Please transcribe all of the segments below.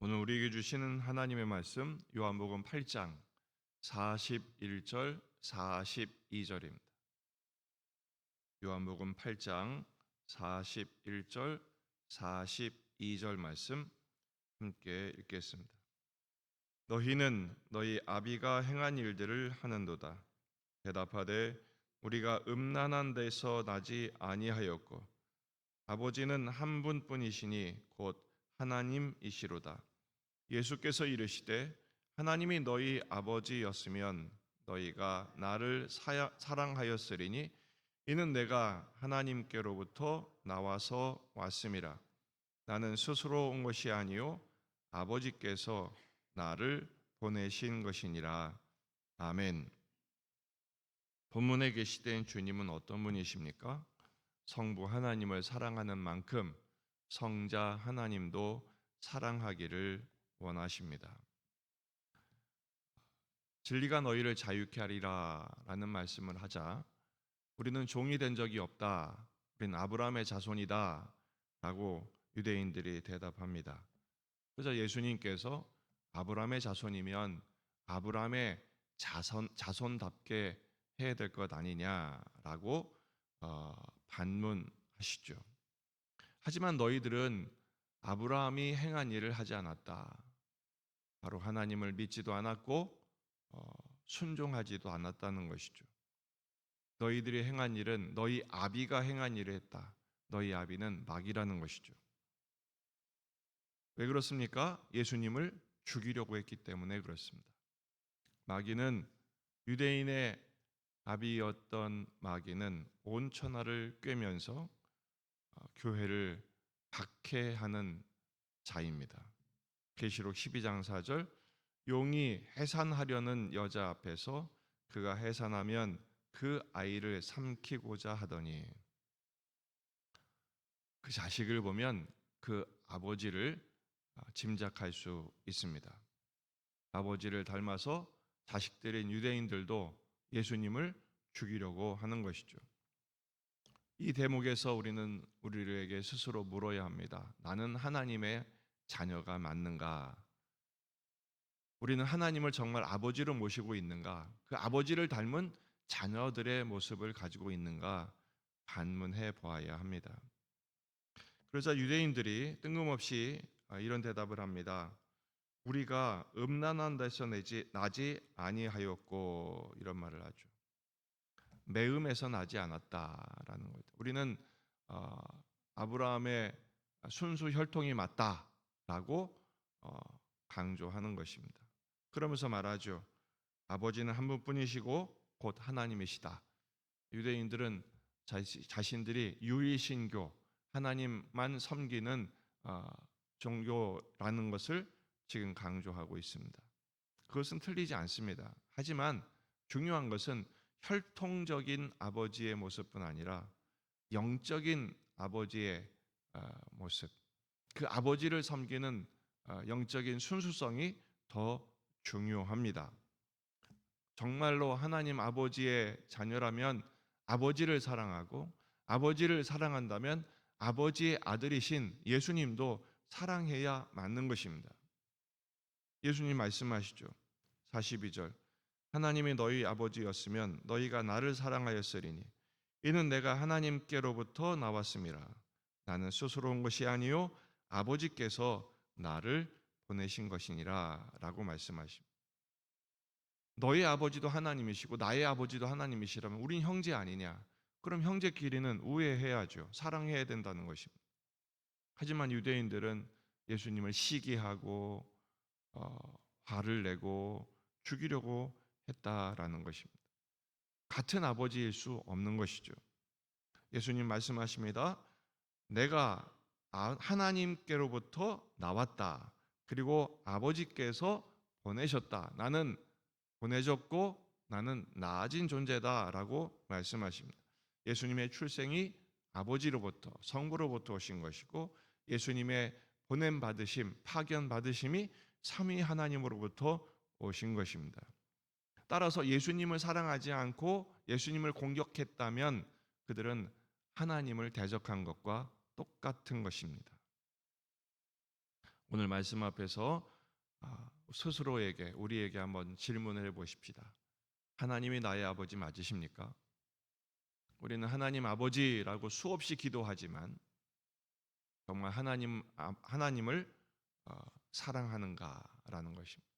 오늘 우리에게 주시는 하나님의 말씀 요한복음 8장 41절 42절입니다. 요한복음 8장 41절 42절 말씀 함께 읽겠습니다. 너희는 너희 아비가 행한 일들을 하는도다. 대답하되 우리가 음란한 데서 나지 아니하였고 아버지는 한 분뿐이시니 곧 하나님이시로다. 예수께서 이르시되 하나님이 너희 아버지였으면 너희가 나를 사랑하였으리니 이는 내가 하나님께로부터 나와서 왔음이라. 나는 스스로 온 것이 아니요 아버지께서 나를 보내신 것이니라. 아멘. 본문에 계시된 주님은 어떤 분이십니까? 성부 하나님을 사랑하는 만큼 성자 하나님도 사랑하기를 원하십니다. 진리가 너희를 자유케 하리라 라는 말씀을 하자 우리는 종이 된 적이 없다, 우리는 아브라함의 자손이다 라고 유대인들이 대답합니다. 그래서 예수님께서 아브라함의 자손이면 아브라함의 자손답게 해야 될 것 아니냐라고 반문하시죠. 하지만 너희들은 아브라함이 행한 일을 하지 않았다. 바로 하나님을 믿지도 않았고 순종하지도 않았다는 것이죠. 너희들이 행한 일은 너희 아비가 행한 일을 했다. 너희 아비는 마귀라는 것이죠. 왜 그렇습니까? 예수님을 죽이려고 했기 때문에 그렇습니다. 마귀는 유대인의 아비였던 마귀는 온 천하를 꿰면서 교회를 박해하는 자입니다. 계시록 12장 4절 용이 해산하려는 여자 앞에서 그가 해산하면 그 아이를 삼키고자 하더니 그 자식을 보면 그 아버지를 짐작할 수 있습니다. 아버지를 닮아서 자식들인 유대인들도 예수님을 죽이려고 하는 것이죠. 이 대목에서 우리는 우리에게 스스로 물어야 합니다. 나는 하나님의 자녀가 맞는가? 우리는 하나님을 정말 아버지로 모시고 있는가? 그 아버지를 닮은 자녀들의 모습을 가지고 있는가? 반문해 보아야 합니다. 그러자 유대인들이 뜬금없이 이런 대답을 합니다. 우리가 음란한 데서 나지 아니하였고, 이런 말을 하죠. 매음에서 나지 않았다라는 거죠. 우리는 아브라함의 순수 혈통이 맞다라고 강조하는 것입니다. 그러면서 말하죠. 아버지는 한 분뿐이시고 곧 하나님이시다. 유대인들은 자신들이 유일신교, 하나님만 섬기는 종교라는 것을 지금 강조하고 있습니다. 그것은 틀리지 않습니다. 하지만 중요한 것은 혈통적인 아버지의 모습뿐 아니라 영적인 아버지의 모습, 그 아버지를 섬기는 영적인 순수성이 더 중요합니다. 정말로 하나님 아버지의 자녀라면 아버지를 사랑하고 아버지를 사랑한다면 아버지의 아들이신 예수님도 사랑해야 맞는 것입니다. 예수님 말씀하시죠. 42절 하나님이 너희 아버지였으면 너희가 나를 사랑하였으리니 이는 내가 하나님께로부터 나왔음이라. 나는 스스로 온 것이 아니요 아버지께서 나를 보내신 것이니라 라고 말씀하십니다. 너희 아버지도 하나님이시고 나의 아버지도 하나님이시라면 우린 형제 아니냐? 그럼 형제끼리는 우애해야죠. 사랑해야 된다는 것입니다. 하지만 유대인들은 예수님을 시기하고 화를 내고 죽이려고 했다라는 것입니다. 같은 아버지일 수 없는 것이죠. 예수님 말씀하십니다. 내가 하나님께로부터 나왔다. 그리고 아버지께서 보내셨다. 나는 보내졌고 나는 나아진 존재다라고 말씀하십니다. 예수님의 출생이 아버지로부터 성부로부터 오신 것이고 예수님의 보냄 받으심, 파견 받으심이 삼위 하나님으로부터 오신 것입니다. 따라서 예수님을 사랑하지 않고 예수님을 공격했다면 그들은 하나님을 대적한 것과 똑같은 것입니다. 오늘 말씀 앞에서 스스로에게 우리에게 한번 질문을 해보십시다. 하나님이 나의 아버지 맞으십니까? 우리는 하나님 아버지라고 수없이 기도하지만 정말 하나님을 사랑하는가라는 것입니다.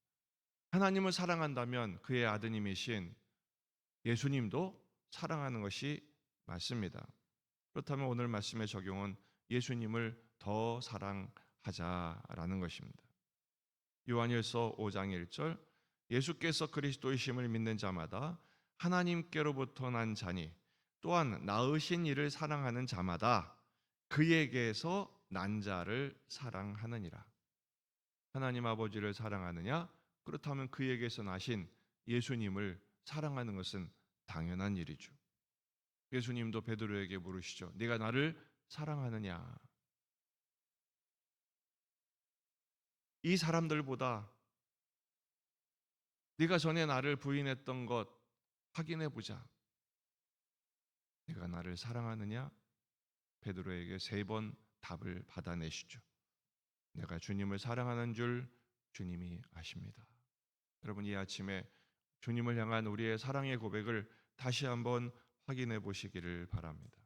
하나님을 사랑한다면 그의 아드님이신 예수님도 사랑하는 것이 맞습니다. 그렇다면 오늘 말씀의 적용은 예수님을 더 사랑하자라는 것입니다. 요한일서 5장 1절 예수께서 그리스도이심을 믿는 자마다 하나님께로부터 난 자니 또한 낳으신 이를 사랑하는 자마다 그에게서 난 자를 사랑하느니라. 하나님 아버지를 사랑하느냐? 그렇다면 그에게서 나신 예수님을 사랑하는 것은 당연한 일이죠. 예수님도 베드로에게 물으시죠. 네가 나를 사랑하느냐? 이 사람들보다 네가 전에 나를 부인했던 것 확인해 보자. 네가 나를 사랑하느냐? 베드로에게 3번 답을 받아내시죠. 내가 주님을 사랑하는 줄 주님이 아십니다. 여러분, 이 아침에 주님을 향한 우리의 사랑의 고백을 다시 한번 확인해 보시기를 바랍니다.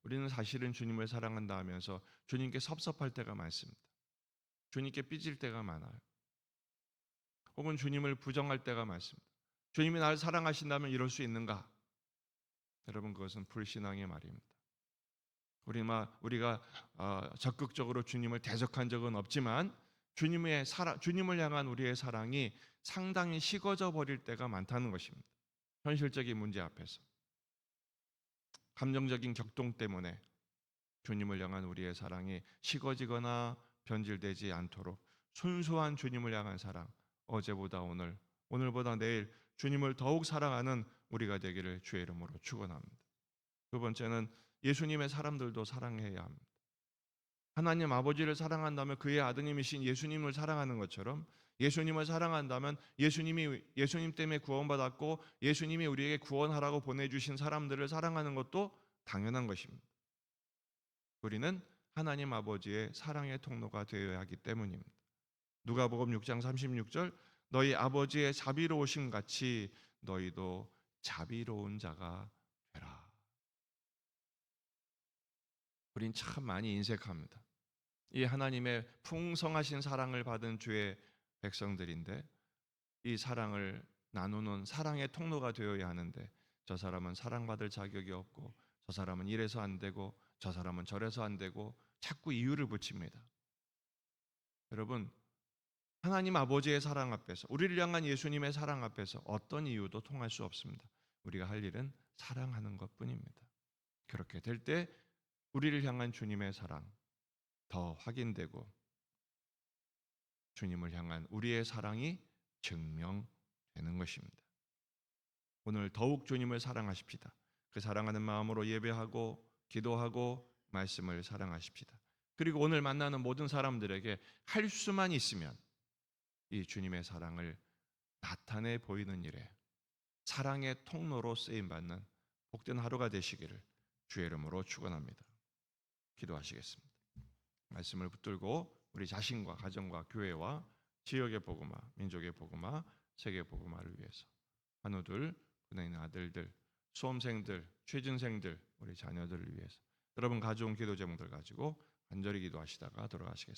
우리는 사실은 주님을 사랑한다 하면서 주님께 섭섭할 때가 많습니다. 주님께 삐질 때가 많아요. 혹은 주님을 부정할 때가 많습니다. 주님이 나를 사랑하신다면 이럴 수 있는가? 여러분, 그것은 불신앙의 말입니다. 우리가 적극적으로 주님을 대적한 적은 없지만 주님을 향한 우리의 사랑이 상당히 식어져 버릴 때가 많다는 것입니다. 현실적인 문제 앞에서 감정적인 격동 때문에 주님을 향한 우리의 사랑이 식어지거나 변질되지 않도록 순수한 주님을 향한 사랑, 어제보다 오늘, 오늘보다 내일 주님을 더욱 사랑하는 우리가 되기를 주의 이름으로 축원합니다. 두 번째는 예수님의 사람들도 사랑해야 합니다. 하나님 아버지를 사랑한다면 그의 아드님이신 예수님을 사랑하는 것처럼 예수님을 사랑한다면 예수님 때문에 구원받았고 예수님이 우리에게 구원하라고 보내주신 사람들을 사랑하는 것도 당연한 것입니다. 우리는 하나님 아버지의 사랑의 통로가 되어야 하기 때문입니다. 누가복음 6장 36절 너희 아버지의 자비로우심 같이 너희도 자비로운 자가 되라. 우린 참 많이 인색합니다. 이 하나님의 풍성하신 사랑을 받은 주의 백성들인데 이 사랑을 나누는 사랑의 통로가 되어야 하는데 저 사람은 사랑받을 자격이 없고 저 사람은 이래서 안 되고 저 사람은 저래서 안 되고 자꾸 이유를 붙입니다. 여러분, 하나님 아버지의 사랑 앞에서 우리를 향한 예수님의 사랑 앞에서 어떤 이유도 통할 수 없습니다. 우리가 할 일은 사랑하는 것뿐입니다. 그렇게 될 때 우리를 향한 주님의 사랑 더 확인되고 주님을 향한 우리의 사랑이 증명되는 것입니다. 오늘 더욱 주님을 사랑하십시다. 그 사랑하는 마음으로 예배하고 기도하고 말씀을 사랑하십시다. 그리고 오늘 만나는 모든 사람들에게 할 수만 있으면 이 주님의 사랑을 나타내 보이는 일에 사랑의 통로로 쓰임받는 복된 하루가 되시기를 주의 이름으로 축원합니다. 기도하시겠습니다. 말씀을 붙들고 우리 자신과 가정과 교회와 지역의 복음화, 민족의 복음화, 세계 복음화를 위해서 한우들, 군에 있는 아들들, 수험생들, 취준생들, 우리 자녀들을 위해서 여러분 가져온 기도 제목들 가지고 간절히 기도하시다가 돌아가시겠습니다.